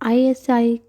ISI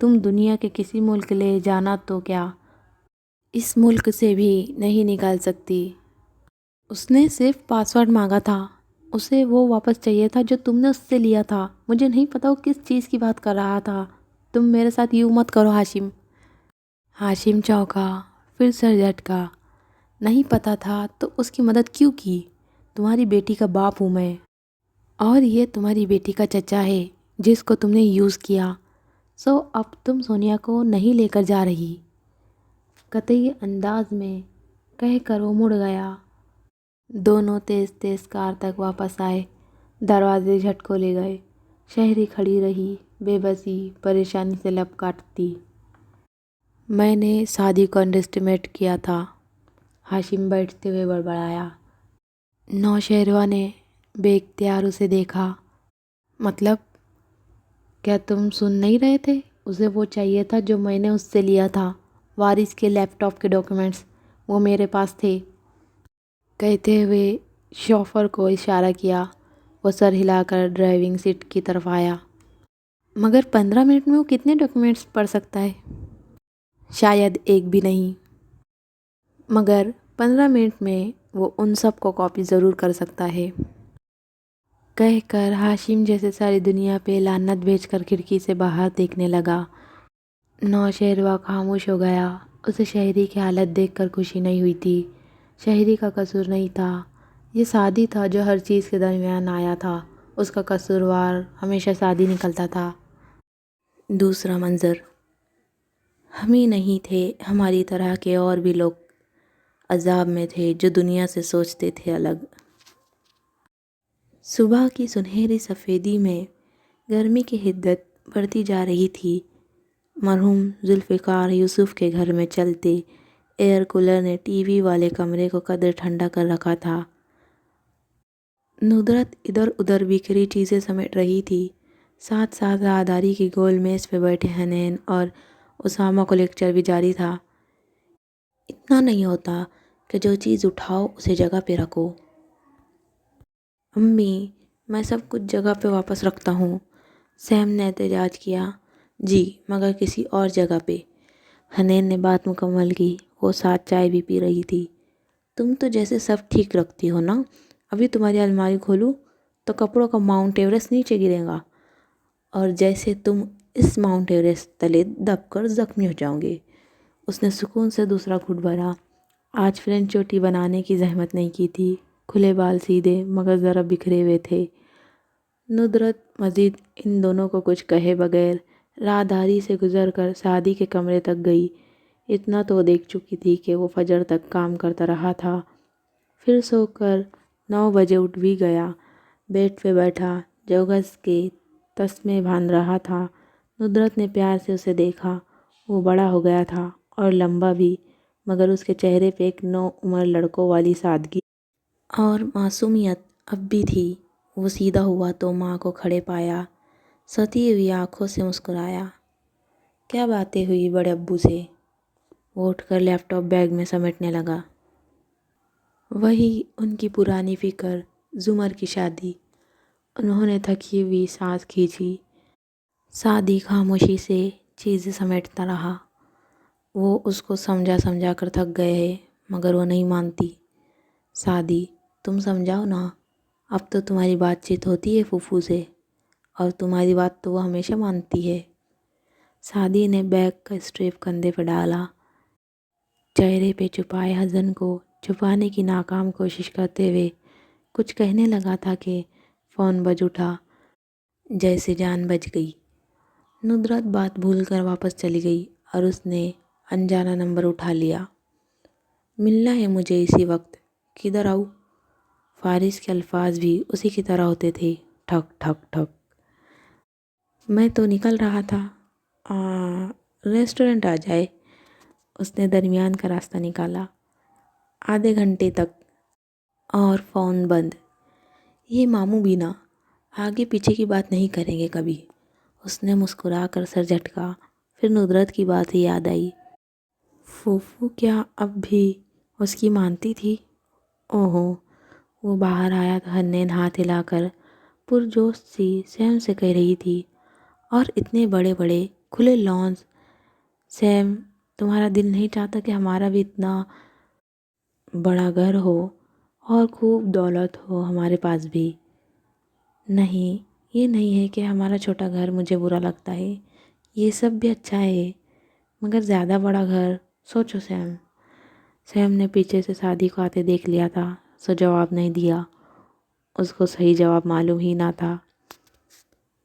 تم دنیا کے کسی ملک لے جانا تو کیا اس ملک سے بھی نہیں نکال سکتی۔ اس نے صرف پاسورڈ مانگا تھا، اسے وہ واپس چاہیے تھا جو تم نے اس سے لیا تھا۔ مجھے نہیں پتا وہ کس چیز کی بات کر رہا تھا۔ تم میرے ساتھ یوں مت کرو ہاشم۔ ہاشم چونکا، پھر سر جھٹکا۔ نہیں پتا تھا تو اس کی مدد کیوں کی؟ تمہاری بیٹی کا باپ ہوں میں، اور یہ تمہاری بیٹی کا چچا ہے جس کو تم نے یوز کیا۔ سو اب تم سونیا کو نہیں لے کر جا رہی، قطعی انداز میں کہہ کر وہ مڑ گیا۔ دونوں تیز تیز کار تک واپس آئے، دروازے جھٹکوں لے گئے۔ شہری کھڑی رہی، بے بسی، پریشانی سے لب کاٹتی۔ میں نے سعدی کو انڈر اسٹیمیٹ کیا تھا، ہاشم بیٹھتے ہوئے بڑبڑایا۔ نوشہروا نے بے اختیار اسے دیکھا۔ مطلب کیا تم سن نہیں رہے تھے؟ اسے وہ چاہیے تھا جو میں نے اس سے لیا تھا، وارث کے لیپ ٹاپ کے ڈاکیومنٹس، وہ میرے پاس تھے۔ کہتے ہوئے شوفر کو اشارہ کیا۔ وہ سر ہلا کر ڈرائیونگ سیٹ کی طرف آیا۔ مگر 15 منٹ میں وہ کتنے ڈاکیومنٹس پڑھ سکتا ہے؟ شاید ایک بھی نہیں، مگر 15 منٹ میں وہ ان سب کو کاپی ضرور کر سکتا ہے۔ کہہ کر ہاشم جیسے ساری دنیا پہ لعنت بھیج کر کھڑکی سے باہر دیکھنے لگا۔ نوشہروا خاموش ہو گیا۔ اسے شہری کی حالت دیکھ کر خوشی نہیں ہوئی تھی۔ شہری کا قصور نہیں تھا، یہ سعدی تھا جو ہر چیز کے درمیان آیا تھا۔ اس کا قصوروار ہمیشہ سعدی نکلتا تھا۔ دوسرا منظر، ہم ہی نہیں تھے، ہماری طرح کے اور بھی لوگ عذاب میں تھے جو دنیا سے سوچتے تھے الگ۔ صبح کی سنہری سفیدی میں گرمی کی حدت بڑھتی جا رہی تھی۔ مرحوم ذوالفقار یوسف کے گھر میں چلتے ایئر کولر نے ٹی وی والے کمرے کو قدر ٹھنڈا کر رکھا تھا۔ ندرت ادھر ادھر بکھری چیزیں سمیٹ رہی تھی۔ ساتھ ساتھ راہداری کی گول میز پہ بیٹھے حنین اور اسامہ کو لیکچر بھی جاری تھا۔ اتنا نہیں ہوتا کہ جو چیز اٹھاؤ اسے جگہ پہ رکھو۔ امی، میں سب کچھ جگہ پہ واپس رکھتا ہوں، سیم نے احتجاج کیا۔ جی، مگر کسی اور جگہ پہ۔ حنین نے بات مکمل کی۔ وہ ساتھ چائے بھی پی رہی تھی۔ تم تو جیسے سب ٹھیک رکھتی ہو نا، ابھی تمہاری الماری کھولوں تو کپڑوں کا ماؤنٹ ایوریسٹ نیچے گرے گا، اور جیسے تم اس ماؤنٹ ایوریسٹ تلے دب کر زخمی ہو جاؤ گے۔ اس نے سکون سے دوسرا گھونٹ بھرا۔ آج فرینچ چوٹی بنانے کی زحمت نہیں کی تھی۔ کھلے بال سیدھے مگر ذرا بکھرے ہوئے تھے۔ ندرت مزید ان دونوں کو کچھ کہے بغیر راہداری سے گزر کر سعدی کے کمرے تک گئی۔ اتنا تو دیکھ چکی تھی کہ وہ فجر تک کام کرتا رہا تھا، پھر سو کر 9 بجے اٹھ بھی گیا۔ بیڈ پہ بیٹھا جوگز کے تسمے باندھ رہا تھا۔ ندرت نے پیار سے اسے دیکھا۔ وہ بڑا ہو گیا تھا اور لمبا بھی، مگر اس کے چہرے پہ ایک نو عمر لڑکوں والی سادگی اور معصومیت اب بھی تھی۔ وہ سیدھا ہوا تو ماں کو کھڑے پایا، ستی ہوئی آنکھوں سے مسکرایا۔ کیا باتیں ہوئی بڑے ابو سے؟ وہ اٹھ کر لیپ ٹاپ بیگ میں سمیٹنے لگا۔ وہی ان کی پرانی فکر، زمر کی شادی۔ انہوں نے تھکی ہوئی سانس کھینچی۔ سعدی خاموشی سے چیزیں سمیٹتا رہا۔ وہ اس کو سمجھا سمجھا کر تھک گئے ہیں، مگر وہ نہیں مانتی۔ سعدی، تم سمجھاؤ نا، اب تو تمہاری بات چیت ہوتی ہے پھوپھو سے، اور تمہاری بات تو وہ ہمیشہ مانتی ہے۔ سعدی نے بیگ کا اسٹریپ کندھے پہ ڈالا، چہرے پہ چھپائے حزن کو چھپانے کی ناکام کوشش کرتے ہوئے کچھ کہنے لگا تھا کہ فون بج اٹھا۔ جیسے جان بچ گئی۔ ندرت بات بھول کر واپس چلی گئی اور اس نے انجانا نمبر اٹھا لیا۔ ملنا ہے مجھے اسی وقت، کدھر آؤں؟ فارس کے الفاظ بھی اسی کی طرح ہوتے تھے، ٹھک ٹھک ٹھک۔ میں تو نکل رہا تھا، ریسٹورنٹ آ جائے۔ اس نے درمیان کا راستہ نکالا۔ آدھے گھنٹے تک، اور فون بند۔ یہ ماموں بھی نا، آگے پیچھے کی بات نہیں کریں گے کبھی۔ اس نے مسکرا کر سر جھٹکا۔ پھر ندرت کی بات ہی یاد آئی۔ پھوپھو کیا اب بھی اس کی مانتی تھی؟ اوہو، وہ باہر آیا تو حنین ہاتھ ہلا کر پرجوش سی سیم سے کہہ رہی تھی، اور اتنے بڑے بڑے کھلے لانس۔ سیم، تمہارا دل نہیں چاہتا کہ ہمارا بھی اتنا بڑا گھر ہو اور خوب دولت ہو ہمارے پاس بھی؟ نہیں، یہ نہیں ہے کہ ہمارا چھوٹا گھر مجھے برا لگتا ہے، یہ سب بھی اچھا ہے، مگر زیادہ بڑا گھر سوچو سیم۔ سیم نے پیچھے سے سعدی کو آتے دیکھ لیا تھا، سو جواب نہیں دیا، اس کو صحیح جواب معلوم ہی نہ تھا۔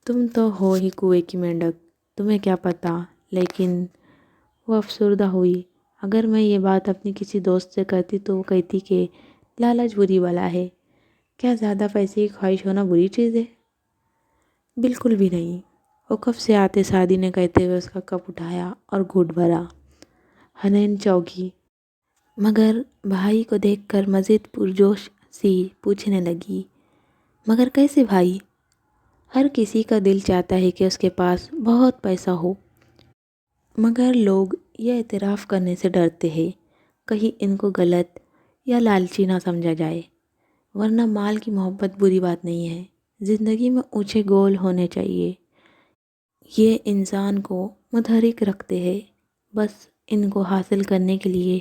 تم تو ہو ہی کنویں کی مینڈک، تمہیں کیا پتہ۔ لیکن وہ افسردہ ہوئی۔ اگر میں یہ بات اپنی کسی دوست سے کرتی تو وہ کہتی کہ لالچ بری بلا ہے۔ کیا زیادہ پیسے کی خواہش ہونا بری چیز ہے؟ بالکل بھی نہیں۔ وقف سے آتے سعدی نے کہتے ہوئے اس کا کپ اٹھایا اور گھونٹ بھرا۔ حنین چونکی، مگر بھائی کو دیکھ کر مزید پرجوش سی پوچھنے لگی، مگر کیسے بھائی؟ ہر کسی کا دل چاہتا ہے کہ اس کے پاس بہت پیسہ ہو، مگر لوگ یہ اعتراف کرنے سے ڈرتے ہیں، کہیں ان کو غلط یا لالچی نہ سمجھا جائے۔ ورنہ مال کی محبت بری بات نہیں ہے، زندگی میں اونچے گول ہونے چاہیے، یہ انسان کو متحرک رکھتے ہیں، بس ان کو حاصل کرنے کے لیے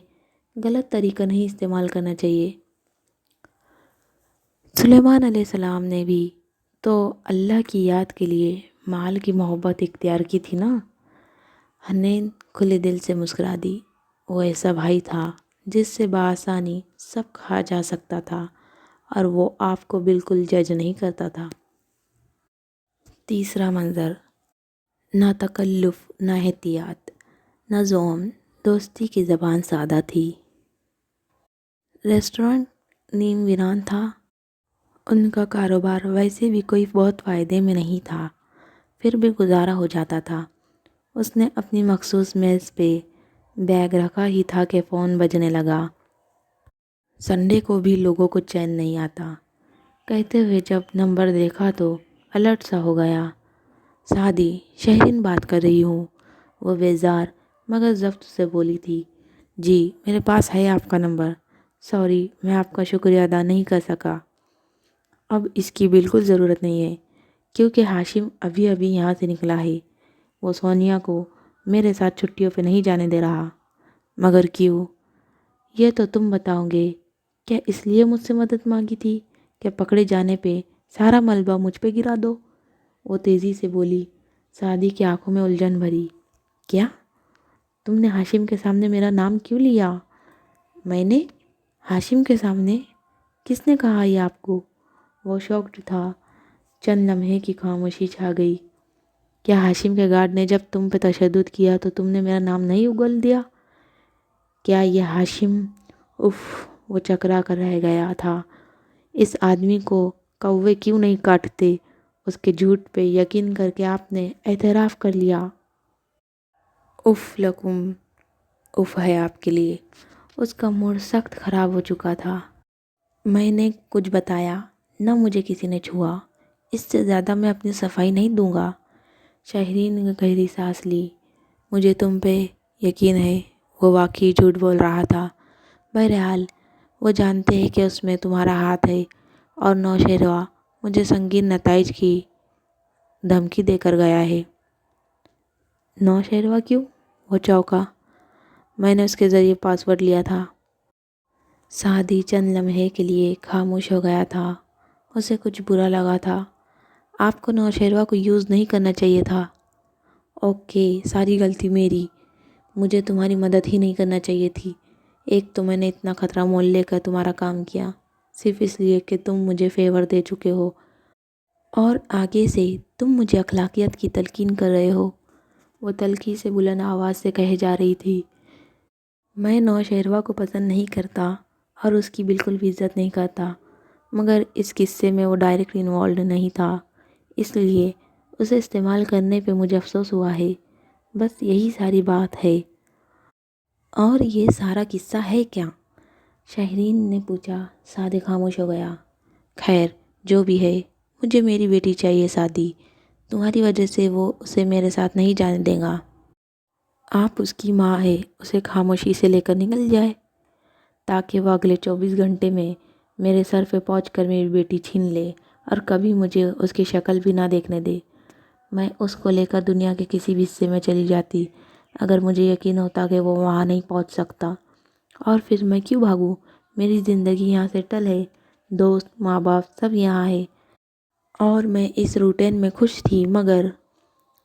غلط طریقہ نہیں استعمال کرنا چاہیے۔ سلیمان علیہ السلام نے بھی تو اللہ کی یاد کے لیے مال کی محبت اختیار کی تھی نا۔ حنین کھلے دل سے مسکرا دی۔ وہ ایسا بھائی تھا جس سے بآسانی سب کہا جا سکتا تھا اور وہ آپ کو بالکل جج نہیں کرتا تھا۔ تیسرا منظر، نہ تکلف، نہ احتیاط، نہ زوم، دوستی کی زبان سادہ تھی۔ ریسٹورنٹ نیم ویران تھا، ان کا کاروبار ویسے بھی کوئی بہت فائدے میں نہیں تھا، پھر بھی گزارا ہو جاتا تھا۔ اس نے اپنی مخصوص میز پہ بیگ رکھا ہی تھا کہ فون بجنے لگا۔ سنڈے کو بھی لوگوں کو چین نہیں آتا، کہتے ہوئے جب نمبر دیکھا تو الرٹ سا ہو گیا۔ سعدی، شہرین بات کر رہی ہوں، وہ بیزار مگر ضبط سے بولی تھی۔ جی، میرے پاس ہے آپ کا نمبر، سوری میں آپ کا شکریہ ادا نہیں کر سکا۔ اب اس کی بالکل ضرورت نہیں ہے، کیونکہ ہاشم ابھی ابھی یہاں سے نکلا ہے، وہ سونیا کو میرے ساتھ چھٹیوں پہ نہیں جانے دے رہا۔ مگر کیوں؟ یہ تو تم بتاؤ گے۔ کیا اس لیے مجھ سے مدد مانگی تھی کہ پکڑے جانے پہ سارا ملبہ مجھ پہ گرا دو؟ وہ تیزی سے بولی۔ سعدی کی آنکھوں میں الجھن بھری۔ کیا؟ تم نے ہاشم کے سامنے میرا نام کیوں لیا؟ میں نے؟ ہاشم کے سامنے؟ کس نے کہا یہ آپ کو؟ وہ شاکڈ تھا۔ چند لمحے کی خاموشی چھا گئی۔ کیا ہاشم کے گارڈ نے جب تم پہ تشدد کیا تو تم نے میرا نام نہیں اگل دیا؟ کیا یہ ہاشم؟ اف، وہ چکرا کر رہ گیا تھا۔ اس آدمی کو کوے کیوں نہیں کاٹتے؟ اس کے جھوٹ پہ یقین کر کے آپ نے اعتراف کر لیا۔ اف لکم، اف ہے آپ کے لیے۔ اس کا موڈ سخت خراب ہو چکا تھا۔ میں نے کچھ بتایا نہ، مجھے کسی نے چھوا، اس سے زیادہ میں اپنی صفائی نہیں دوں گا۔ شہرین نے گہری سانس لی۔ مجھے تم پہ یقین ہے، وہ واقعی جھوٹ بول رہا تھا۔ بہرحال وہ جانتے ہیں کہ اس میں تمہارا ہاتھ ہے، اور نوشیروہ مجھے سنگین نتائج کی دھمکی دے کر گیا ہے۔ نوشیروہ کیوں؟ وہ چونکا۔ میں نے اس کے ذریعے پاسورڈ لیا تھا۔ سعدی چند لمحے کے لیے خاموش ہو گیا تھا، اسے کچھ برا لگا تھا۔ آپ کو نوشیروہ کو یوز نہیں کرنا چاہیے تھا۔ اوکے، ساری غلطی میری، مجھے تمہاری مدد ہی نہیں کرنا چاہیے تھی۔ ایک تو میں نے اتنا خطرہ مول لے کر تمہارا کام کیا، صرف اس لیے کہ تم مجھے فیور دے چکے ہو، اور آگے سے تم مجھے اخلاقیات کی تلقین کر رہے ہو۔ وہ تلخی سے بلند آواز سے کہے جا رہی تھی۔ میں نوشیروہ کو پسند نہیں کرتا اور اس کی بالکل بھی عزت نہیں کرتا، مگر اس قصے میں وہ ڈائریکٹ انوالوڈ نہیں تھا، اس لیے اسے استعمال کرنے پہ مجھے افسوس ہوا ہے، بس یہی ساری بات ہے۔ اور یہ سارا قصہ ہے کیا؟ شہرین نے پوچھا۔ سعدی خاموش ہو گیا۔ خیر جو بھی ہے، مجھے میری بیٹی چاہیے سعدی، تمہاری وجہ سے وہ اسے میرے ساتھ نہیں جانے دے گا۔ آپ اس کی ماں ہے، اسے خاموشی سے لے کر نکل جائے، تاکہ وہ اگلے 24 گھنٹے میں میرے سر پہ پہنچ کر میری بیٹی چھین لے اور کبھی مجھے اس کی شکل بھی نہ دیکھنے دے۔ میں اس کو لے کر دنیا کے کسی بھی حصے میں چلی جاتی اگر مجھے یقین ہوتا کہ وہ وہاں نہیں پہنچ سکتا۔ اور پھر میں کیوں بھاگوں؟ میری زندگی یہاں سیٹل ہے، دوست، ماں باپ سب یہاں ہے، اور میں اس روٹین میں خوش تھی۔ مگر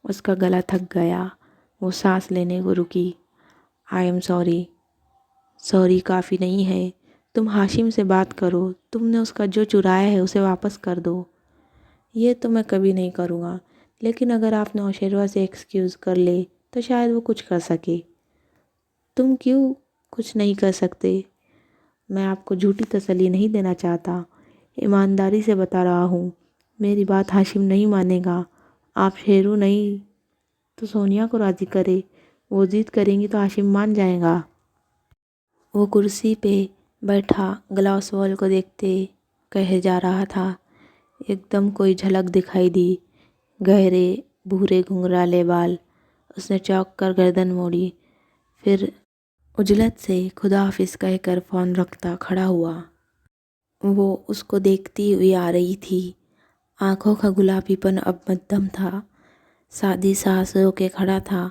اس کا گلا تھک گیا، وہ سانس لینے کو رکی۔ I am sorry. سوری کافی نہیں ہے، تم ہاشم سے بات کرو، تم نے اس کا جو چرایا ہے اسے واپس کر دو۔ یہ تو میں کبھی نہیں کروں گا، لیکن اگر آپ نے نوشہرہ سے ایکسکیوز کر لے تو شاید وہ کچھ کر سکے۔ تم کیوں کچھ نہیں کر سکتے؟ میں آپ کو جھوٹی تسلی نہیں دینا چاہتا، ایمانداری سے بتا رہا ہوں۔ میری بات ہاشم نہیں مانے گا۔ آپ شیرو نہیں تو سونیا کو راضی کرے، وہ ضد کریں گی تو ہاشم مان جائے گا۔ وہ کرسی پہ بیٹھا گلاس وال کو دیکھتے کہے جا رہا تھا۔ ایک دم کوئی جھلک دکھائی دی، گہرے بھورے گھنگرالے بال۔ اس نے چونک کر گردن موڑی، پھر عجلت سے خدا حافظ کہہ کر فون رکھتا کھڑا ہوا۔ وہ اس کو دیکھتی ہوئی آ رہی تھی، آنکھوں کا گلابی پن اب مدھم تھا۔ سادی سانس رو کے کھڑا تھا،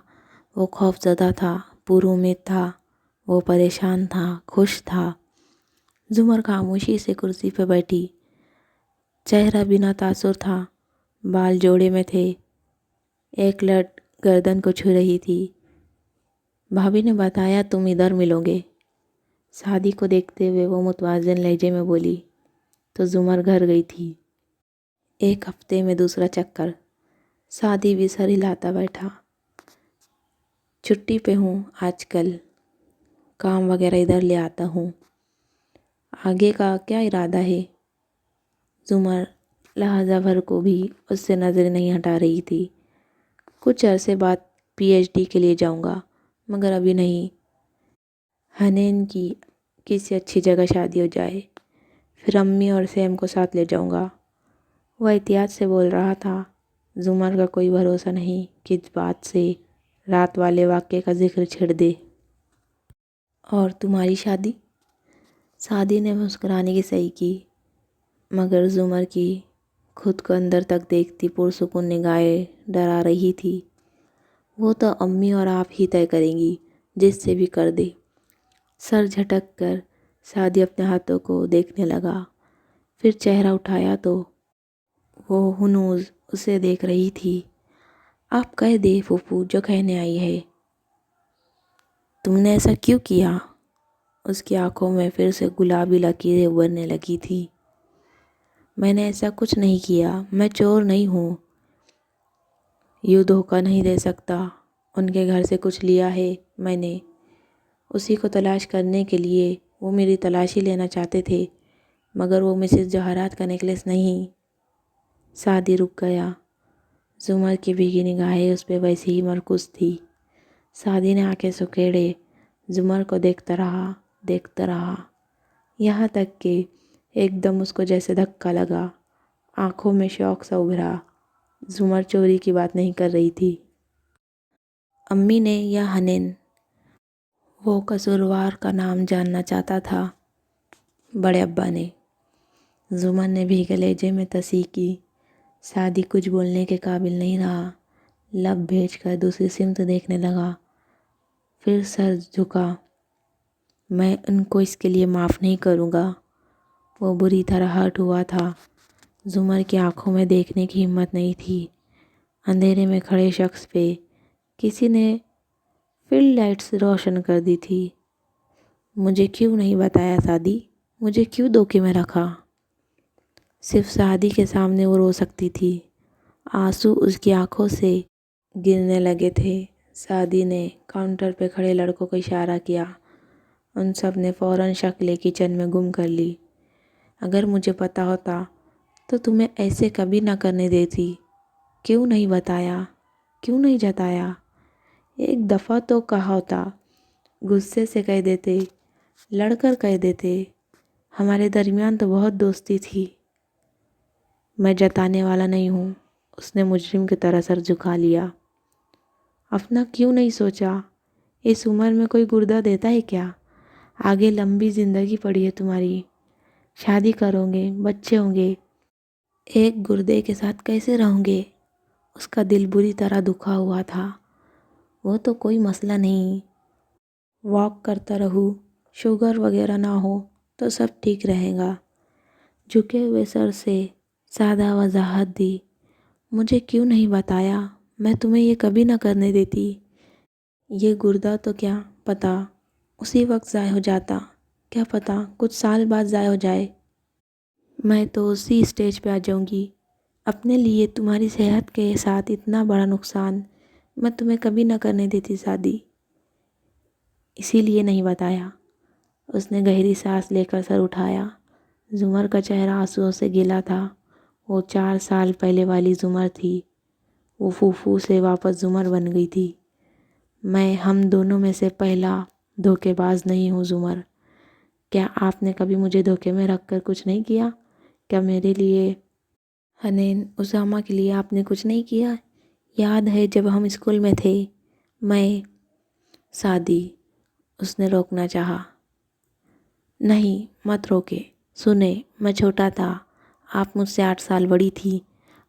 وہ خوف زدہ تھا، پر امید تھا، وہ پریشان تھا، خوش تھا۔ زمر خاموشی سے کرسی پہ بیٹھی، چہرہ بنا تاثر تھا، بال جوڑے میں تھے، ایک لٹ گردن کو چھو رہی تھی۔ بھابھی نے بتایا تم ادھر ملو گے۔ سادی کو دیکھتے ہوئے وہ متوازن لہجے میں بولی، تو زمر گھر گئی تھی؟ ایک ہفتے میں دوسرا چکر۔ سادی بھی سر ہلاتا بیٹھا۔ چھٹی پہ ہوں آج کل، کام وغیرہ ادھر لے آتا ہوں۔ آگے کا کیا ارادہ ہے؟ زمر لہجہ بھر کو بھی اس سے نظر نہیں ہٹا رہی تھی۔ کچھ عرصے بعد پی ایچ ڈی کے لیے جاؤں گا، مگر ابھی نہیں۔ حنین کی کسی اچھی جگہ شادی ہو جائے، پھر امی اور سیم کو ساتھ لے جاؤں گا۔ وہ احتیاط سے بول رہا تھا، زمر کا کوئی بھروسہ نہیں کہ اس بات سے رات والے واقعے کا ذکر چھیڑ دے۔ اور تمہاری شادی؟ سادی نے مسکرانے کی صحیح کی، مگر زمر کی خود کو اندر تک دیکھتی پرسکون نگاہیں ڈرا رہی تھی۔ وہ تو امی اور آپ ہی طے کریں گی، جس سے بھی کر دے۔ سر جھٹک کر سادی اپنے ہاتھوں کو دیکھنے لگا، پھر چہرہ اٹھایا تو وہ ہنوز اسے دیکھ رہی تھی۔ آپ کہہ دے پھوپھو جو کہنے آئی ہے۔ تم نے ایسا کیوں کیا؟ اس کی آنکھوں میں پھر سے گلابی لکیریں ابھرنے لگی تھی۔ میں نے ایسا کچھ نہیں کیا، میں چور نہیں ہوں۔ یوں دھوکہ نہیں دے سکتا، ان کے گھر سے کچھ لیا ہے میں نے، اسی کو تلاش کرنے کے لیے وہ میری تلاشی لینا چاہتے تھے، مگر وہ مسز جواہرات کا نیکلس نہیں۔ سادی رک گیا، زمر کی بھیگی نگاہیں اس پہ ویسے ہی مرکوز تھی۔ سادی نے آنکھیں سکیڑے زمر کو دیکھتا رہا، یہاں تک کہ ایک دم اس کو جیسے دھکا لگا، آنکھوں میں شوق سا ابھرا۔ زمر چوری کی بات نہیں کر رہی تھی۔ امی نے یا حنین؟ وہ قصوروار کا نام جاننا چاہتا تھا۔ بڑے ابا نے۔ زمر نے بھیگے لہجے میں تصحیح کی۔ سادی کچھ بولنے کے قابل نہیں رہا، لب بھیج کر دوسری سمت دیکھنے لگا، پھر سر جھکا۔ میں ان کو اس کے لیے معاف نہیں کروں گا۔ وہ بری طرح ہرٹ ہوا تھا۔ زمر کی آنکھوں میں دیکھنے کی ہمت نہیں تھی۔ اندھیرے میں کھڑے شخص پہ کسی نے فلڈ لائٹس روشن کر دی تھی۔ مجھے کیوں نہیں بتایا سادی؟ مجھے کیوں دھوکے میں رکھا؟ صرف سادی کے سامنے وہ رو سکتی تھی، آنسو اس کی آنکھوں سے گرنے لگے تھے۔ سادی نے کاؤنٹر پہ کھڑے لڑکوں کو اشارہ کیا، ان سب نے فوراً شکلیں کچن میں گم کر لی۔ اگر مجھے پتا ہوتا تو تمہیں ایسے کبھی نہ کرنے دیتی۔ کیوں نہیں بتایا؟ کیوں نہیں جتایا؟ ایک دفعہ تو کہا ہوتا، غصے سے کہہ دیتے، لڑ کر کہہ دیتے، ہمارے درمیان تو بہت دوستی تھی۔ میں جتانے والا نہیں ہوں، اس نے مجرم کی طرح سر جھکا لیا۔ اپنا کیوں نہیں سوچا؟ اس عمر میں کوئی گردہ دیتا ہے کیا؟ آگے لمبی زندگی پڑی ہے تمہاری، شادی کرو گے، بچے ہوں گے، ایک گردے کے ساتھ کیسے رہوں گے؟ اس کا دل بری طرح دکھا ہوا تھا۔ وہ تو کوئی مسئلہ نہیں، واک کرتا رہوں، شوگر وغیرہ نہ ہو تو سب ٹھیک رہے گا۔ جھکے ہوئے سر سے سادہ وضاحت دی۔ مجھے کیوں نہیں بتایا؟ میں تمہیں یہ کبھی نہ کرنے دیتی۔ یہ گردہ تو کیا پتہ اسی وقت ضائع ہو جاتا، کیا پتہ کچھ سال بعد ضائع ہو جائے۔ میں تو اسی اسٹیج پہ آ جاؤں گی۔ اپنے لیے تمہاری صحت کے ساتھ اتنا بڑا نقصان میں تمہیں کبھی نہ کرنے دیتی شادی، اسی لیے نہیں بتایا۔ اس نے گہری سانس لے کر سر اٹھایا۔ زمر کا چہرہ آنسوؤں سے گیلا تھا۔ وہ 4 سال پہلے والی زمر تھی۔ وہ پھوپھو سے واپس زمر بن گئی تھی۔ میں ہم دونوں میں سے پہلا دھوکے باز نہیں ہوں زمر۔ کیا آپ نے کبھی مجھے دھوکے میں رکھ کر کچھ نہیں کیا؟ کیا میرے لیے، حنین، اسامہ کے لیے آپ نے کچھ نہیں کیا؟ یاد ہے جب ہم اسکول میں تھے، میں شادی، اس نے روکنا چاہا۔ نہیں، مت روکے، سنیں، میں چھوٹا تھا، آپ مجھ سے 8 سال بڑی تھی،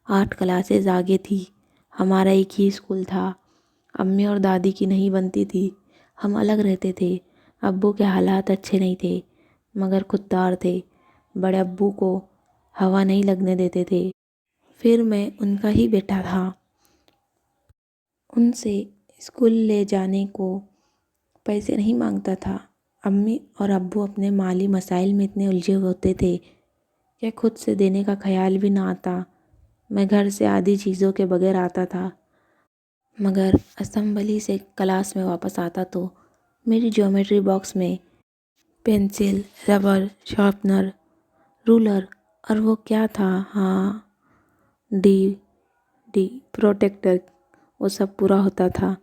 8 کلاسز آگے تھی، ہمارا ایک ہی اسکول تھا، امی اور دادی کی نہیں بنتی تھی، ہم الگ رہتے تھے۔ ابو کے حالات اچھے نہیں تھے مگر خوددار تھے، بڑے ابو کو ہوا نہیں لگنے دیتے تھے۔ پھر میں ان کا ہی بیٹا تھا، ان سے اسکول لے جانے کو پیسے نہیں مانگتا تھا۔ امی اور ابو اپنے مالی مسائل میں اتنے الجھے ہوتے تھے کہ خود سے دینے کا خیال بھی نہ آتا۔ میں گھر سے آدھی چیزوں کے بغیر آتا تھا، مگر اسمبلی سے کلاس میں واپس آتا تو میری جیومیٹری باکس میں پینسل، ربر، شارپنر، رولر اور وہ کیا تھا، ہاں، ڈی پروٹیکٹر، وہ سب پورا ہوتا تھا۔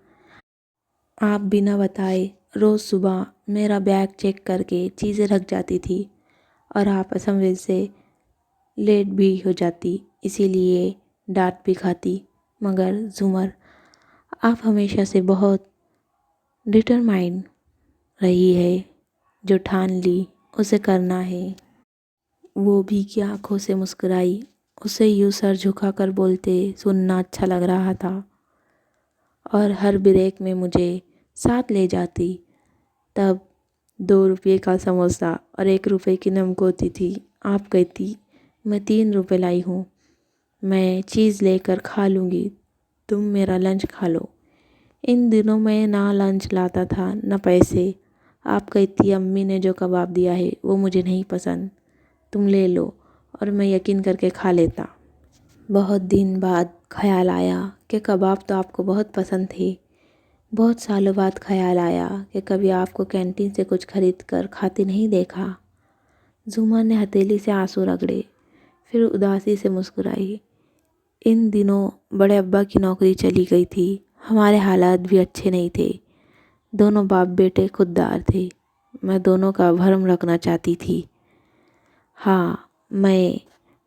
آپ بنا بتائے روز صبح میرا بیگ چیک کر کے چیزیں رکھ جاتی تھی اور آپ اسمبلی سے لیٹ بھی ہو جاتی، اسی لیے ڈانٹ بھی کھاتی۔ مگر زمر، آپ ہمیشہ سے بہت ڈٹرمائنڈ رہی ہے، جو ٹھان لی اسے کرنا ہے۔ وہ بھی کیا آنکھوں سے مسکرائی۔ اسے یوں سر جھکا کر بولتے سننا اچھا لگ رہا تھا، اور ہر بریک میں مجھے ساتھ لے جاتی۔ تب 2 روپے کا سموسہ اور 1 روپے کی نمک ہوتی تھی۔ آپ کہتی، میں 3 روپے لائی ہوں، میں چیز لے کر کھا لوں گی، تم میرا لنچ کھا لو۔ ان دنوں میں نہ لنچ لاتا تھا نہ پیسے۔ آپ کہتی، امی نے جو کباب دیا ہے وہ مجھے نہیں پسند، تم لے لو، اور میں یقین کر کے کھا لیتا۔ بہت دن بعد خیال آیا کہ کباب تو آپ کو بہت پسند تھے۔ بہت سالوں بعد خیال آیا کہ کبھی آپ کو کینٹین سے کچھ خرید کر کھاتے نہیں دیکھا۔ زمر نے ہتھیلی سے آنسو رگڑے، پھر اداسی سے مسکرائی۔ ان دنوں بڑے ابا کی نوکری چلی گئی تھی، ہمارے حالات بھی اچھے نہیں تھے، دونوں باپ بیٹے خوددار تھے۔ میں دونوں کا بھرم رکھنا چاہتی تھی۔ ہاں، میں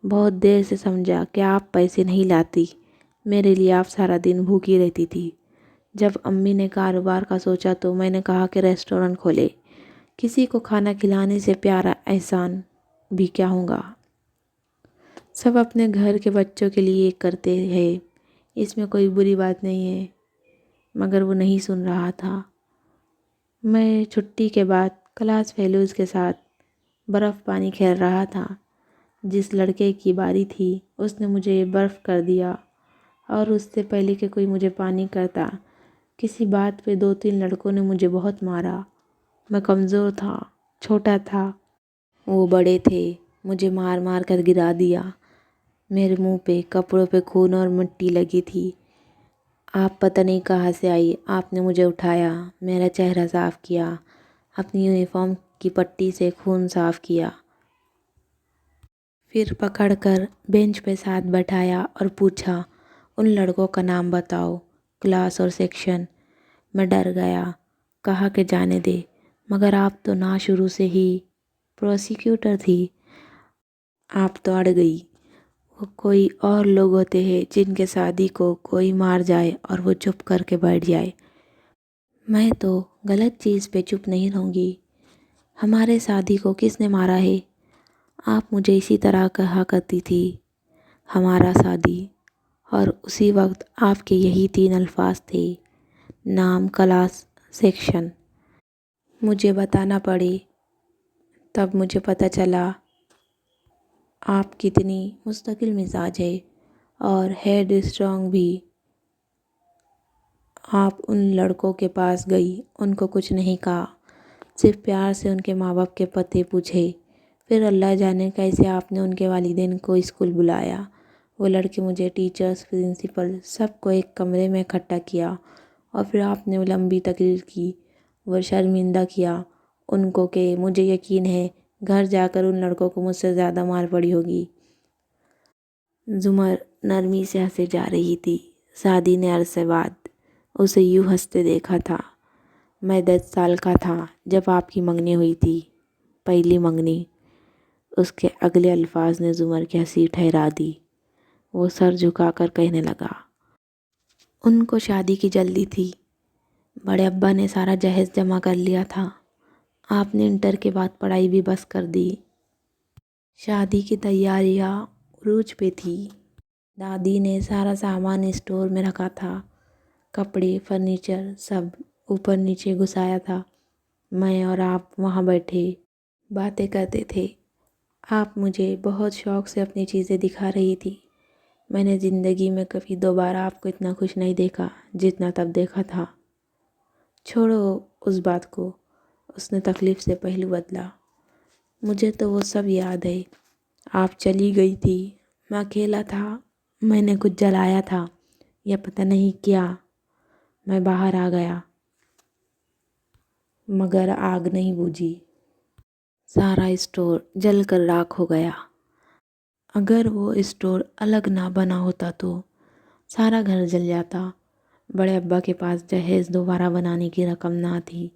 بہت دیر سے سمجھا کہ آپ پیسے نہیں لاتی، میرے لیے آپ سارا دن بھوکی رہتی تھی۔ جب امی نے کاروبار کا سوچا تو میں نے کہا کہ ریسٹورنٹ کھولے، کسی کو کھانا کھلانے سے پیارا احسان بھی کیا ہوگا۔ سب اپنے گھر کے بچوں کے لیے کرتے ہیں، اس میں کوئی بری بات نہیں ہے، مگر وہ نہیں سن رہا تھا۔ میں چھٹی کے بعد کلاس فیلوز کے ساتھ برف پانی کھیل رہا تھا۔ جس لڑکے کی باری تھی اس نے مجھے برف کر دیا، اور اس سے پہلے کہ کوئی مجھے پانی کرتا، کسی بات پہ 2-3 لڑکوں نے مجھے بہت مارا۔ میں کمزور تھا، چھوٹا تھا، وہ بڑے تھے، مجھے مار مار کر گرا دیا۔ میرے منہ پہ، کپڑوں پہ خون اور مٹی لگی تھی۔ آپ پتہ نہیں کہاں سے آئی، آپ نے مجھے اٹھایا، میرا چہرہ صاف کیا، اپنی یونیفارم کی پٹی سے خون صاف کیا، پھر پکڑ کر بینچ پہ ساتھ بٹھایا اور پوچھا، ان لڑکوں کا نام بتاؤ، کلاس اور سیکشن۔ میں ڈر گیا، کہا کہ جانے دے، مگر آپ تو نہ شروع سے ہی پروسیکیوٹر تھی۔ آپ تو اڑ گئی۔ وہ کوئی اور لوگ ہوتے ہیں جن کے شادی کو کوئی مار جائے اور وہ چپ کر کے بیٹھ جائے، میں تو غلط چیز پہ چپ نہیں رہوں گی۔ ہمارے شادی کو کس نے مارا ہے؟ آپ مجھے اسی طرح کہا کرتی تھی، ہمارا شادی، اور اسی وقت آپ کے یہی 3 الفاظ تھے: نام، کلاس، سیکشن۔ مجھے بتانا پڑے، تب مجھے پتہ چلا آپ کتنی مستقل مزاج ہے اور ہیڈ اسٹرانگ بھی۔ آپ ان لڑکوں کے پاس گئی، ان کو کچھ نہیں کہا، صرف پیار سے ان کے ماں باپ کے پتے پوچھے۔ پھر اللہ جانے کیسے آپ نے ان کے والدین کو اسکول بلایا۔ وہ لڑکے، مجھے، ٹیچرز، پرنسپل، سب کو ایک کمرے میں اکٹھا کیا اور پھر آپ نے وہ لمبی تقریر کی، وہ شرمندہ کیا ان کو کہ مجھے یقین ہے گھر جا کر ان لڑکوں کو مجھ سے زیادہ مار پڑی ہوگی۔ زمر نرمی سے ہنسے جا رہی تھی۔ سعدی نے عرصے بعد اسے یوں ہنستے دیکھا تھا۔ میں 10 سال کا تھا جب آپ کی منگنی ہوئی تھی، پہلی منگنی۔ اس کے اگلے الفاظ نے زمر کی ہنسی ٹھہرا دی۔ وہ سر جھکا کر کہنے لگا، ان کو شادی کی جلدی تھی، بڑے ابا نے سارا جہیز جمع کر لیا تھا، آپ نے انٹر کے بعد پڑھائی بھی بس کر دی، شادی کی تیاریاں عروج پہ تھی۔ دادی نے سارا سامان اسٹور میں رکھا تھا، کپڑے، فرنیچر سب اوپر نیچے گھسایا تھا۔ میں اور آپ وہاں بیٹھے باتیں کرتے تھے۔ آپ مجھے بہت شوق سے اپنی چیزیں دکھا رہی تھی۔ میں نے زندگی میں کبھی دوبارہ آپ کو اتنا خوش نہیں دیکھا جتنا تب دیکھا تھا۔ چھوڑو اس بات کو، اس نے تکلیف سے پہلو بدلا۔ مجھے تو وہ سب یاد ہے۔ آپ چلی گئی تھی، میں اکیلا تھا، میں نے کچھ جلایا تھا یا پتہ نہیں کیا، میں باہر آ گیا مگر آگ نہیں بجھی، سارا اسٹور جل کر راکھ ہو گیا۔ اگر وہ اسٹور الگ نہ بنا ہوتا تو سارا گھر جل جاتا۔ بڑے ابا کے پاس جہیز دوبارہ بنانے کی رقم نہ تھی،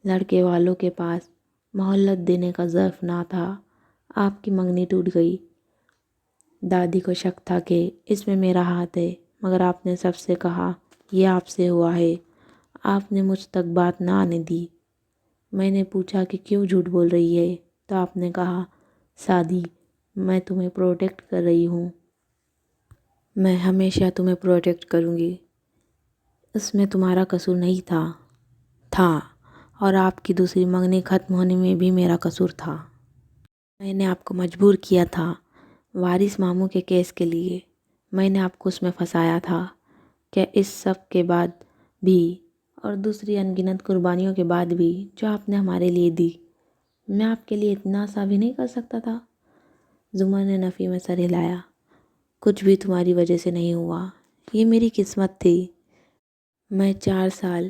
لڑکے والوں کے پاس مہلت دینے کا ظرف نہ تھا۔ آپ کی منگنی ٹوٹ گئی۔ دادی کو شک تھا کہ اس میں میرا ہاتھ ہے، مگر آپ نے سب سے کہا یہ آپ سے ہوا ہے۔ آپ نے مجھ تک بات نہ آنے دی۔ میں نے پوچھا کہ کیوں جھوٹ بول رہی ہے تو آپ نے کہا، سعدی میں تمہیں پروٹیکٹ کر رہی ہوں، میں ہمیشہ تمہیں پروٹیکٹ کروں گی، اس میں تمہارا قصور نہیں تھا اور آپ کی دوسری منگنی ختم ہونے میں بھی میرا قصور تھا۔ میں نے آپ کو مجبور کیا تھا وارث ماموں کے کیس کے لیے، میں نے آپ کو اس میں پھنسایا تھا۔ کیا اس سب کے بعد بھی اور دوسری ان گنت قربانیوں کے بعد بھی جو آپ نے ہمارے لیے دی، میں آپ کے لیے اتنا سا بھی نہیں کر سکتا تھا؟ زمر نے نفی میں سر ہلایا۔ کچھ بھی تمہاری وجہ سے نہیں ہوا، یہ میری قسمت تھی۔ میں 4 سال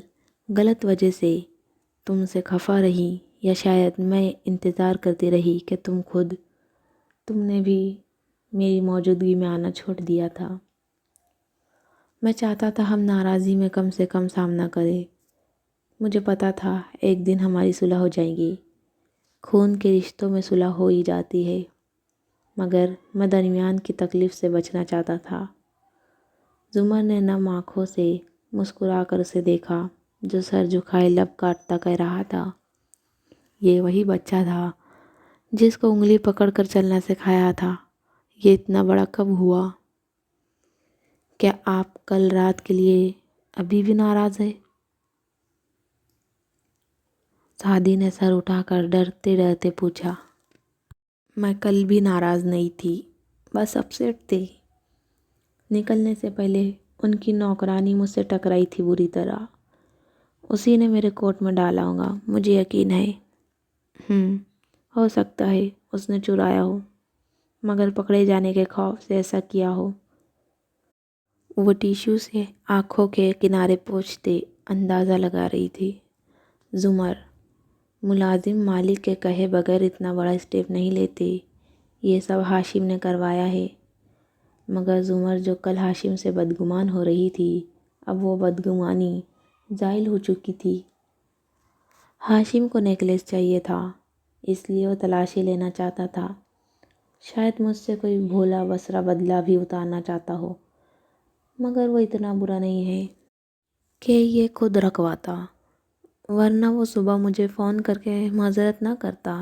غلط وجہ سے تم سے خفا رہی، یا شاید میں انتظار کرتی رہی کہ تم نے بھی میری موجودگی میں آنا چھوڑ دیا تھا۔ میں چاہتا تھا ہم ناراضی میں کم سے کم سامنا کریں۔ مجھے پتا تھا ایک دن ہماری صلح ہو جائے گی، خون کے رشتوں میں صلح ہو ہی جاتی ہے، مگر میں درمیان کی تکلیف سے بچنا چاہتا تھا۔ زمر نے نم آنکھوں سے مسکرا کر اسے دیکھا جو سر جھکائے لب کاٹتا کہہ رہا تھا، یہ وہی بچہ تھا جس کو انگلی پکڑ کر چلنا سکھایا تھا۔ یہ اتنا بڑا کب ہوا؟ کیا آپ کل رات کے لیے ابھی بھی ناراض ہیں؟ سعدی نے سر اٹھا کر ڈرتے ڈرتے پوچھا۔ میں کل بھی ناراض نہیں تھی، بس اپسیٹ تھی۔ نکلنے سے پہلے ان کی نوکرانی مجھ سے ٹکرائی تھی بری طرح، اسی نے میرے کوٹ میں ڈالا ہوگا، مجھے یقین ہے۔ ہو سکتا ہے اس نے چرایا ہو، مگر پکڑے جانے کے خوف سے ایسا کیا ہو۔ وہ ٹیشو سے آنکھوں کے کنارے پوچھتے اندازہ لگا رہی تھی۔ زمر، ملازم مالک کے کہے بغیر اتنا بڑا اسٹیپ نہیں لیتے، یہ سب ہاشم نے کروایا ہے۔ مگر زمر جو کل ہاشم سے بدگمان ہو رہی تھی، اب وہ بدگمانی زائل ہو چکی تھی۔ ہاشم کو نیکلس چاہیے تھا، اس لیے وہ تلاشی لینا چاہتا تھا۔ شاید مجھ سے کوئی بھولا بسرا بدلہ بھی اتارنا چاہتا ہو، مگر وہ اتنا برا نہیں ہے کہ یہ خود رکھواتا، ورنہ وہ صبح مجھے فون کر کے معذرت نہ کرتا۔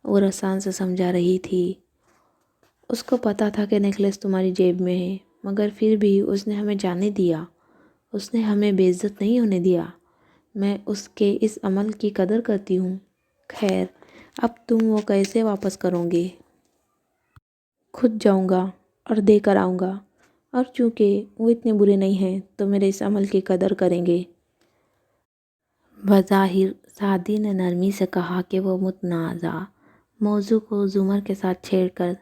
وہ رسان سے سمجھا رہی تھی، اس کو پتا تھا کہ نیکلس تمہاری جیب میں ہے، مگر پھر بھی اس نے ہمیں جانے دیا، اس نے ہمیں بے عزت نہیں ہونے دیا۔ میں اس کے اس عمل کی قدر کرتی ہوں۔ خیر، اب تم وہ کیسے واپس کرو گے؟ خود جاؤں گا اور دے کر آؤں گا، اور چونکہ وہ اتنے برے نہیں ہیں تو میرے اس عمل کی قدر کریں گے۔ بظاہر سعدی نے نرمی سے کہا کہ وہ متنازع موضوع کو زمر کے ساتھ چھیڑ کر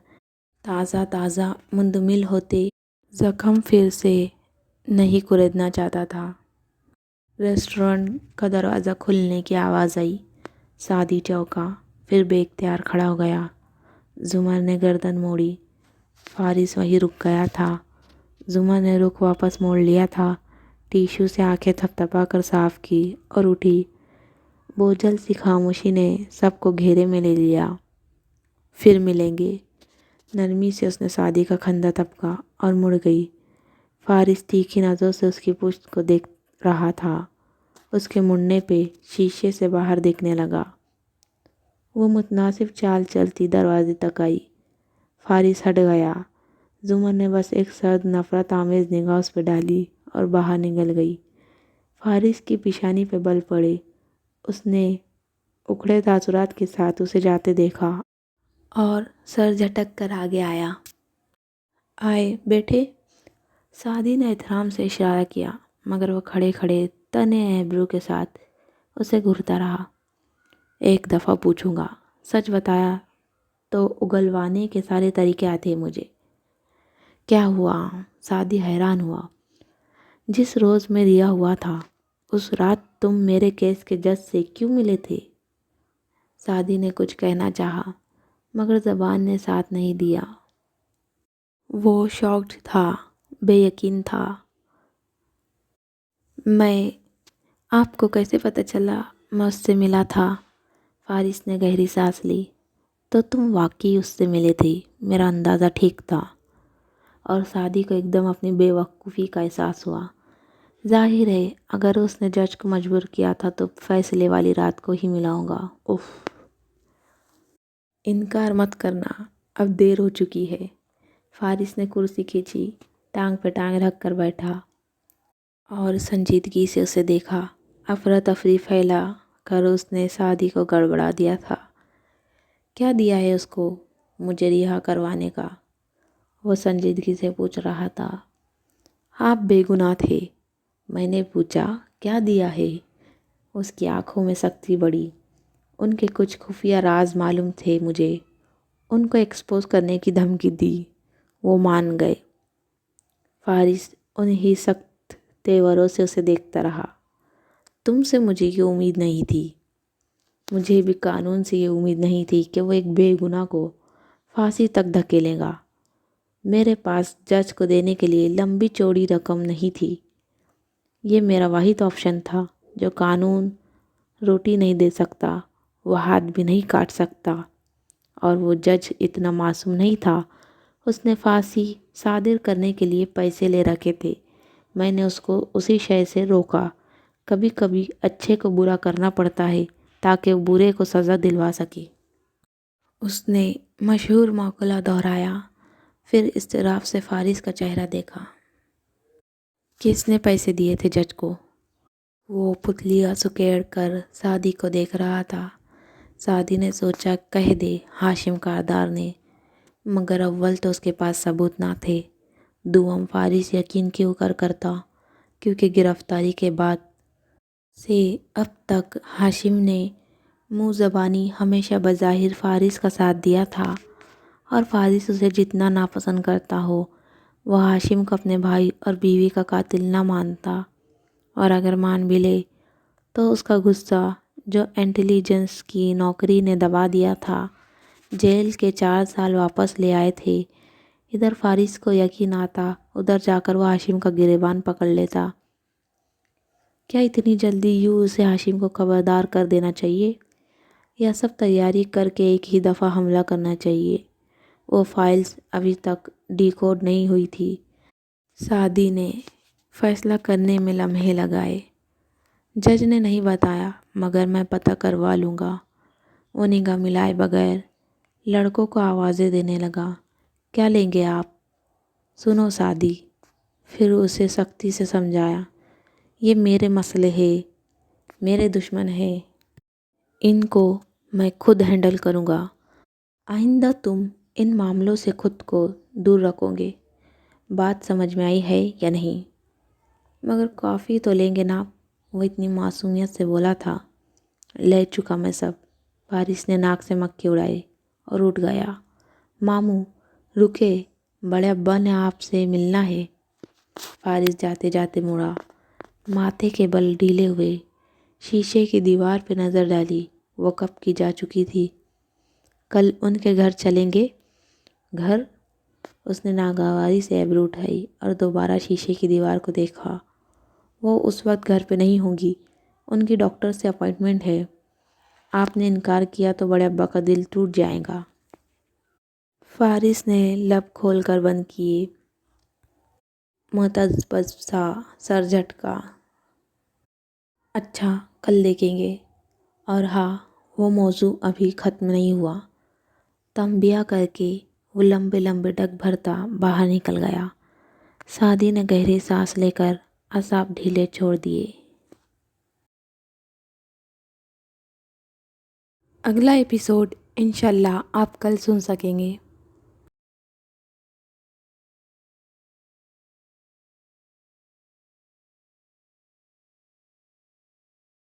تازہ مندمل ہوتے زخم پھر سے نہیں کریدنا چاہتا تھا۔ ریسٹورنٹ کا دروازہ کھلنے کی آواز آئی۔ سعدی چونکا، پھر بے اختیار کھڑا ہو گیا۔ زمر نے گردن موڑی۔ فارس وہیں رک گیا تھا۔ زمر نے رخ واپس موڑ لیا تھا، ٹیشو سے آنکھیں تھپتھپا کر صاف کی اور اٹھی۔ بوجھل سی خاموشی نے سب کو گھیرے میں لے لیا۔ پھر ملیں گے۔ نرمی سے اس نے سعدی کا کندھا تھپکا اور مڑ گئی۔ فارس تیکھی نظروں سے اس کی پشت کو دیکھ رہا تھا۔ اس کے مڑنے پہ شیشے سے باہر دیکھنے لگا۔ وہ متناسب چال چلتی دروازے تک آئی۔ فارس ہٹ گیا۔ زمر نے بس ایک سرد نفرت آمیز نگاہ اس پہ ڈالی اور باہر نکل گئی۔ فارس کی پیشانی پہ بل پڑے۔ اس نے اکھڑے تاثرات کے ساتھ اسے جاتے دیکھا اور سر جھٹک کر آگے آیا۔ آئے، بیٹھے۔ سعدی نے احترام سے اشارہ کیا، مگر وہ کھڑے کھڑے تنے ایبرو کے ساتھ اسے گھورتا رہا۔ ایک دفعہ پوچھوں گا، سچ بتایا تو اگلوانے کے سارے طریقے آتے ہیں مجھے۔ کیا ہوا؟ سعدی حیران ہوا۔ جس روز میں رہا ہوا تھا، اس رات تم میرے کیس کے جج سے کیوں ملے تھے؟ سعدی نے کچھ کہنا چاہا، مگر زبان نے ساتھ نہیں دیا۔ وہ شاکڈ تھا، بے یقین تھا۔ آپ کو کیسے پتہ چلا میں اس سے ملا تھا؟ فارس نے گہری سانس لی۔ تو تم واقعی اس سے ملے تھے، میرا اندازہ ٹھیک تھا۔ اور سعدی کو ایک دم اپنی بے وقوفی کا احساس ہوا۔ ظاہر ہے اگر اس نے جج کو مجبور کیا تھا تو فیصلے والی رات کو ہی ملا ہوگا۔ اف، انکار مت کرنا، اب دیر ہو چکی ہے۔ فارس نے کرسی کھینچی، ٹانگ پہ ٹانگ رکھ کر بیٹھا اور سنجیدگی سے اسے دیکھا۔ افراتفری پھیلا کر اس نے سعدی کو گڑبڑا دیا تھا۔ کیا دیا ہے اس کو مجھے رہا کروانے کا؟ وہ سنجیدگی سے پوچھ رہا تھا۔ آپ بے گناہ تھے۔ میں نے پوچھا، کیا دیا ہے؟ اس کی آنکھوں میں سختی بڑھی۔ ان کے کچھ خفیہ راز معلوم تھے مجھے، ان کو ایکسپوز کرنے کی دھمکی دی۔ وہ مان گئے۔ فارس انہی سخت تیوروں سے اسے دیکھتا رہا۔ تم سے مجھے یہ امید نہیں تھی۔ مجھے بھی قانون سے یہ امید نہیں تھی کہ وہ ایک بے گناہ کو پھانسی تک دھکیلے گا۔ میرے پاس جج کو دینے کے لیے لمبی چوڑی رقم نہیں تھی۔ یہ میرا واحد آپشن تھا۔ جو قانون روٹی نہیں دے سکتا، وہ ہاتھ بھی نہیں کاٹ سکتا۔ اور وہ جج اتنا معصوم نہیں تھا۔ اس نے پھانسی صادر کرنے کے لیے پیسے لے رکھے تھے۔ میں نے اس کو اسی شے سے روکا۔ کبھی کبھی اچھے کو برا کرنا پڑتا ہے تاکہ وہ برے کو سزا دلوا سکے۔ اس نے مشہور مقولہ دہرایا، پھر اضطراب سے فارس کا چہرہ دیکھا۔ کس نے پیسے دیے تھے جج کو؟ وہ پتلیاں سکیڑ کر سعدی کو دیکھ رہا تھا۔ سعدی نے سوچا کہہ دے ہاشم کاردار نے، مگر اول تو اس کے پاس ثبوت نہ تھے۔ دوم فارس یقین کیوں کرتا، کیونکہ گرفتاری کے بعد سے اب تک ہاشم نے منہ زبانی ہمیشہ بظاہر فارس کا ساتھ دیا تھا، اور فارس اسے جتنا ناپسند کرتا ہو، وہ ہاشم کو اپنے بھائی اور بیوی کا قاتل نہ مانتا، اور اگر مان بھی لے تو اس کا غصہ جو انٹیلیجنس کی نوکری نے دبا دیا تھا، جیل کے 4 سال واپس لے آئے تھے۔ ادھر فارس کو یقین آتا، ادھر جا کر وہ ہاشم کا گریبان پکڑ لیتا۔ کیا اتنی جلدی یوں اسے ہاشم کو خبردار کر دینا چاہیے، یا سب تیاری کر کے ایک ہی دفعہ حملہ کرنا چاہیے؟ وہ فائلز ابھی تک ڈی کوڈ نہیں ہوئی تھی۔ سعدی نے فیصلہ کرنے میں لمحے لگائے۔ جج نے نہیں بتایا، مگر میں پتہ کروا لوں گا۔ وہ نگاہ ملائے بغیر لڑکوں کو آوازیں دینے لگا۔ کیا لیں گے آپ؟ سنو سعدی، پھر اسے سختی سے سمجھایا، یہ میرے مسئلے ہیں، میرے دشمن ہیں، ان کو میں خود ہینڈل کروں گا، آئندہ تم ان معاملوں سے خود کو دور رکھو گے۔ بات سمجھ میں آئی ہے یا نہیں؟ مگر کافی تو لیں گے نا، وہ اتنی معصومیت سے بولا تھا۔ لے چکا میں سب۔ فارس نے ناک سے مکھی اڑائے اور اٹھ گیا۔ ماموں رکے، بڑے ابا نے آپ سے ملنا ہے۔ فارس جاتے جاتے مڑا، ماتھے کے بل ڈھیلے ہوئے، شیشے کی دیوار پہ نظر ڈالی۔ وہ کب کی جا چکی تھی۔ کل ان کے گھر چلیں گے؟ گھر؟ اس نے ناگواری سے ایبرو اٹھائی اور دوبارہ شیشے کی دیوار کو دیکھا۔ وہ اس وقت گھر پہ نہیں ہوں گی، ان کی ڈاکٹر سے اپائنٹمنٹ ہے۔ آپ نے انکار کیا تو بڑے ابا کا دل ٹوٹ جائے گا۔ فارس نے لب کھول کر بند کیے، متذبذب سا سر جھٹکا۔ اچھا، کل دیکھیں گے۔ اور ہاں، وہ موضوع ابھی ختم نہیں ہوا۔ تنبیہ کر کے وہ لمبے لمبے ڈگ بھرتا باہر نکل گیا۔ سعدی نے گہری سانس لے کر اعصاب ڈھیلے چھوڑ دیے۔ اگلا ایپیسوڈ انشاءاللہ آپ کل سن سکیں گے۔